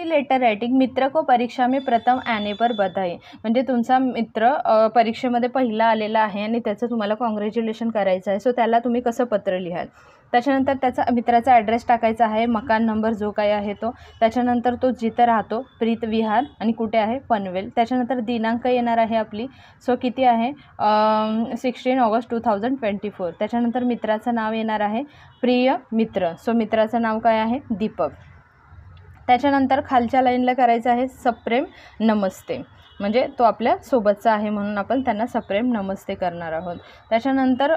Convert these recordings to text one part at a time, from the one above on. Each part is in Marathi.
लेटर रायटिंग, मित्र को परीक्षा में प्रथम आने पर बधाई, म्हणजे तुमचा मित्र परीक्षेमध्ये पहिला आलेला आहे आणि त्याचं तुम्हाला कॉंग्रॅच्युलेशन करायचं आहे. सो त्याला तुम्ही कसं पत्र लिहाल. त्याच्यानंतर त्याचा मित्राचा ॲड्रेस टाकायचा आहे, मकान नंबर जो काही आहे तो. त्याच्यानंतर तो जिथं राहतो प्रीत विहार आणि कुठे आहे पनवेल. त्याच्यानंतर दिनांक येणार आहे आपली. सो किती आहे 16 ऑगस्ट 2024. त्याच्यानंतर मित्राचं नाव येणार आहे प्रिय मित्र. सो मित्राचं नाव काय आहे दीपक. त्याच्यानंतर खालच्या लाईनला करायचं आहे सप्रेम नमस्ते, म्हणजे तो आपल्या सोबतचा आहे म्हणून आपण त्यांना सप्रेम नमस्ते करणार आहोत. त्याच्यानंतर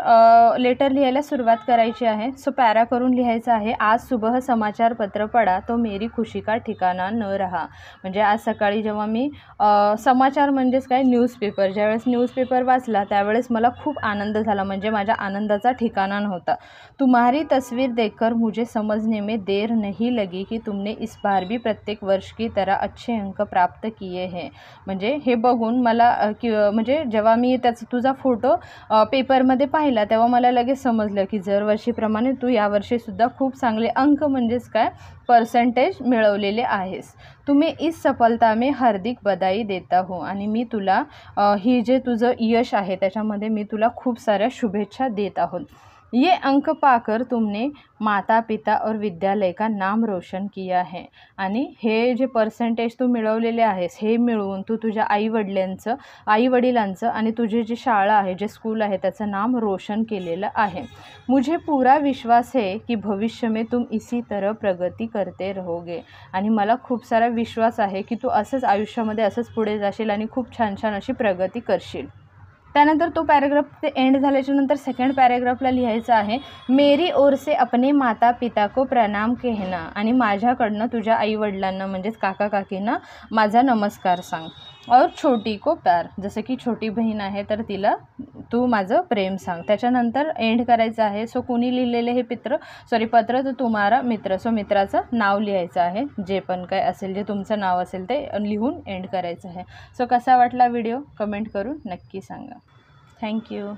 लेटर लिहायला सुरुवात करायची आहे. सो पॅरा करून लिहायचं आहे, आज सुबह समाचार पत्र पडा तो मेरी खुशी का ठिकाणा न रहा, म्हणजे आज सकाळी जेव्हा मी समाचार म्हणजेच काय न्यूजपेपर, ज्यावेळेस न्यूजपेपर वाचला त्यावेळेस मला खूप आनंद झाला, म्हणजे माझ्या आनंदाचा ठिकाणा नव्हता. तुम्हारी तस्वीर देखकर मुझे समझने में देर नहीं लगी कि तुमने इस बार भी प्रत्येक वर्ष की तरह अच्छे अंक प्राप्त किए हैं, म्हणजे हे बघून मला म्हणजे जेव्हा मी तुझा फोटो पेपरमध्ये पाहिला तेव्हा मला लगेच समजलं की दरवर्षीप्रमाणे तू यावर्षीसुद्धा खूप चांगले अंक म्हणजेच काय पर्सेंटेज मिळवलेले आहेस. तुम्ही इस सफलता में हार्दिक बधाई देता हूँ, आणि मी तुला ही जे तुझं यश आहे त्याच्यामध्ये मी तुला खूप साऱ्या शुभेच्छा देत आहोत. ये अंक पाकर तुमने माता पिता और विद्यालय का नाम रोशन किया है, आणि हे जे पर्सेंटेज तू मिळवलेले आहेस हे मिळवून तू तुझ्या आईवडिलांचं आणि तुझे जे शाळा आहे जे स्कूल आहे त्याचं नाम रोशन केलेलं आहे. मुझे पूरा विश्वास है कि भविष्य में तुम इसी तरह प्रगती करते रहोगे, आणि मला खूप सारा विश्वास आहे की तू असंच आयुष्यामध्ये असंच पुढे जाशील आणि खूप छान छान अशी प्रगती करशील. त्यानंतर तो पॅराग्राफ ते एंड झाल्याच्या नंतर सेकंड पॅराग्राफला लिहायचं आहे, मेरी ओर से अपने माता पिता को प्रणाम कहना, आणि माझ्याकडनं तुझ्या आईवडिलांना म्हणजेच काका काकींना माझा नमस्कार सांग. और छोटी को प्यार, जसं की छोटी बहीण आहे तर तिला तू माझं प्रेम सांग. त्याच्यानंतर एंड करायचं आहे. सो कुणी लिहिलेले हे पत्र तर तुम्हारा मित्र. सो मित्राचं नाव लिहायचं आहे, जे पण काय असेल जे तुमचं नाव असेल ते लिहून एंड करायचं आहे. सो कसा वाटला व्हिडिओ कमेंट करून नक्की सांगा. थँक्यू.